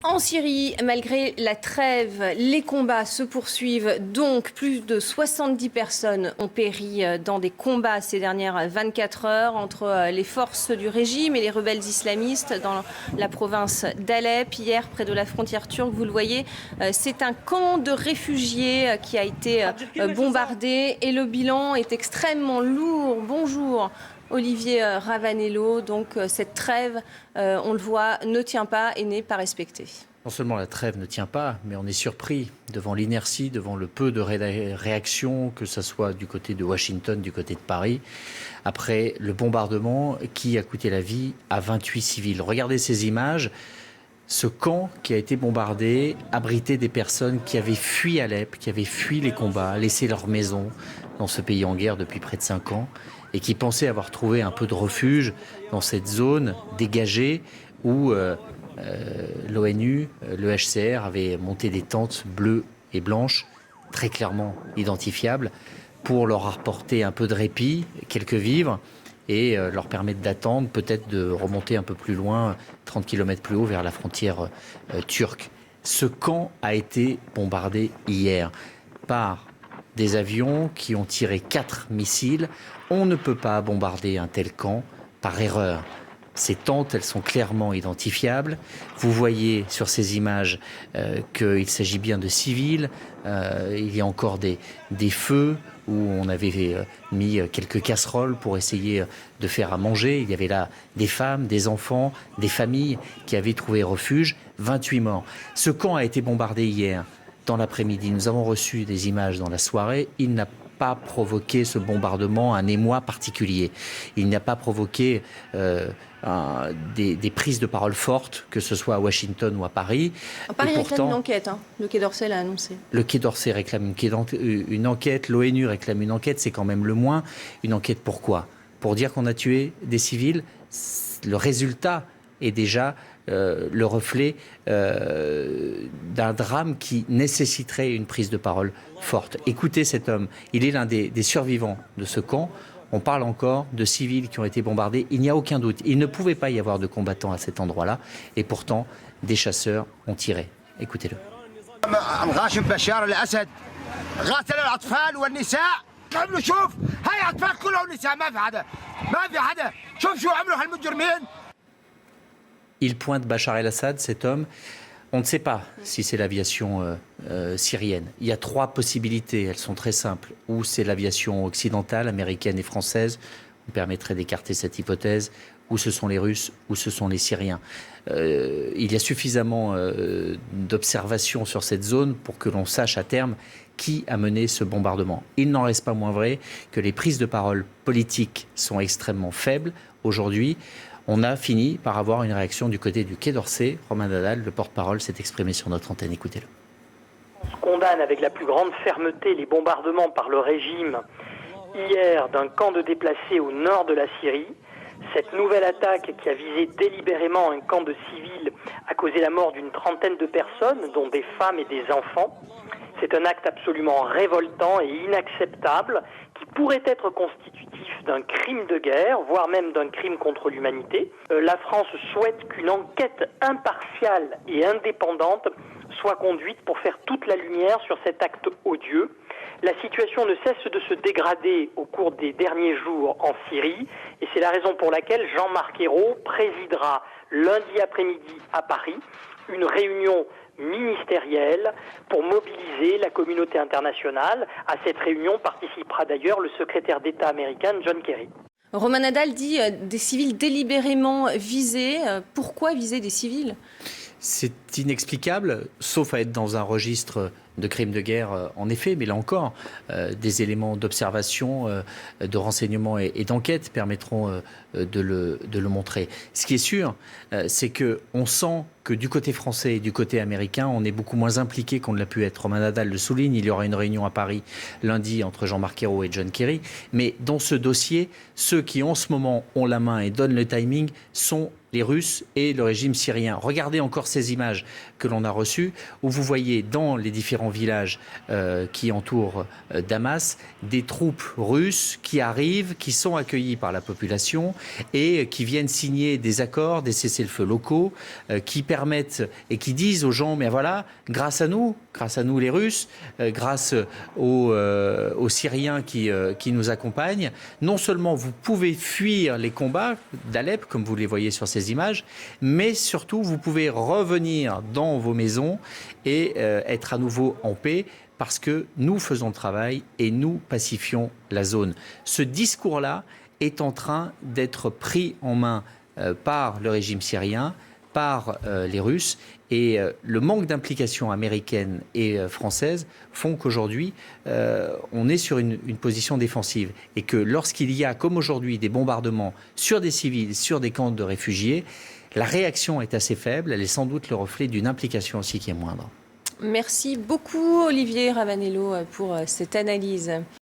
En Syrie, malgré la trêve, les combats se poursuivent. Donc, plus de 70 personnes ont péri dans des combats ces dernières 24 heures entre les forces du régime et les rebelles islamistes dans la province d'Alep. Hier, près de la frontière turque, vous le voyez, c'est un camp de réfugiés qui a été bombardé et le bilan est extrêmement lourd. Bonjour. Olivier Ravanello, donc cette trêve, on le voit, ne tient pas et n'est pas respectée. Non seulement la trêve ne tient pas, mais on est surpris devant l'inertie, devant le peu de réaction, que ce soit du côté de Washington, du côté de Paris, après le bombardement qui a coûté la vie à 28 civils. Regardez ces images. Ce camp qui a été bombardé abritait des personnes qui avaient fui Alep, qui avaient fui les combats, laissé leur maison dans ce pays en guerre depuis près de 5 ans et qui pensaient avoir trouvé un peu de refuge dans cette zone dégagée où l'ONU, le HCR avait monté des tentes bleues et blanches, très clairement identifiables, pour leur apporter un peu de répit, quelques vivres, et leur permettre d'attendre, peut-être de remonter un peu plus loin, 30 km plus haut, vers la frontière turque. Ce camp a été bombardé hier par des avions qui ont tiré 4 missiles. On ne peut pas bombarder un tel camp par erreur. Ces tentes, elles sont clairement identifiables. Vous voyez sur ces images qu'il s'agit bien de civils. Il y a encore des feux où on avait mis quelques casseroles pour essayer de faire à manger. Il y avait là des femmes, des enfants, des familles qui avaient trouvé refuge. 28 morts. Ce camp a été bombardé hier dans l'après-midi. Nous avons reçu des images dans la soirée. Il n'a pas provoqué ce bombardement un émoi particulier. Il n'a pas provoqué des prises de parole fortes, que ce soit à Washington ou à Paris. Paris réclame une enquête, hein. Le Quai d'Orsay l'a annoncé. Le Quai d'Orsay réclame une enquête, l'ONU réclame une enquête, c'est quand même le moins. Une enquête pourquoi ? Pour dire qu'on a tué des civils. Le résultat est déjà le reflet d'un drame qui nécessiterait une prise de parole forte. Écoutez cet homme, il est l'un des survivants de ce camp. On parle encore de civils qui ont été bombardés. Il n'y a aucun doute. Il ne pouvait pas y avoir de combattants à cet endroit-là. Et pourtant, des chasseurs ont tiré. Écoutez-le. Il pointe Bachar el-Assad, cet homme. On ne sait pas si c'est l'aviation syrienne. Il y a 3 possibilités, elles sont très simples. Ou c'est l'aviation occidentale, américaine et française, on permettrait d'écarter cette hypothèse, ou ce sont les Russes, ou ce sont les Syriens. Il y a suffisamment d'observations sur cette zone pour que l'on sache à terme qui a mené ce bombardement. Il n'en reste pas moins vrai que les prises de parole politiques sont extrêmement faibles aujourd'hui. On a fini par avoir une réaction du côté du Quai d'Orsay. Romain Nadal, le porte-parole, s'est exprimé sur notre antenne. Écoutez-le. On condamne avec la plus grande fermeté les bombardements par le régime hier d'un camp de déplacés au nord de la Syrie. Cette nouvelle attaque qui a visé délibérément un camp de civils a causé la mort d'une trentaine de personnes, dont des femmes et des enfants. C'est un acte absolument révoltant et inacceptable qui pourrait être constitutif d'un crime de guerre, voire même d'un crime contre l'humanité. La France souhaite qu'une enquête impartiale et indépendante soit conduite pour faire toute la lumière sur cet acte odieux. La situation ne cesse de se dégrader au cours des derniers jours en Syrie et c'est la raison pour laquelle Jean-Marc Ayrault présidera lundi après-midi à Paris une réunion ministérielle pour mobiliser la communauté internationale. À cette réunion participera d'ailleurs le secrétaire d'État américain John Kerry. Romain Nadal dit des civils délibérément visés. Pourquoi viser des civils ? C'est inexplicable, sauf à être dans un registre de crimes de guerre, en effet, mais là encore, des éléments d'observation, de renseignement et d'enquête permettront de le montrer. Ce qui est sûr, c'est qu'on sent que du côté français et du côté américain, on est beaucoup moins impliqué qu'on ne l'a pu être. Romain Nadal le souligne, il y aura une réunion à Paris lundi entre Jean-Marc Ayrault et John Kerry, mais dans ce dossier, ceux qui en ce moment ont la main et donnent le timing sont les Russes et le régime syrien. Regardez encore ces images que l'on a reçues, où vous voyez dans les différents villages qui entourent Damas, des troupes russes qui arrivent, qui sont accueillies par la population et qui viennent signer des accords, des cessez-le-feu locaux, qui permettent et qui disent aux gens, mais voilà, grâce à nous les Russes, grâce aux Syriens qui nous accompagnent, non seulement vous pouvez fuir les combats d'Alep, comme vous les voyez sur ces images, mais surtout vous pouvez revenir dans vos maisons et être à nouveau en paix, parce que nous faisons le travail et nous pacifions la zone. Ce discours-là est en train d'être pris en main par le régime syrien, par les Russes, et le manque d'implication américaine et française font qu'aujourd'hui, on est sur une position défensive. Et que lorsqu'il y a, comme aujourd'hui, des bombardements sur des civils, sur des camps de réfugiés, la réaction est assez faible. Elle est sans doute le reflet d'une implication aussi qui est moindre. Merci beaucoup Olivier Ravanello pour cette analyse.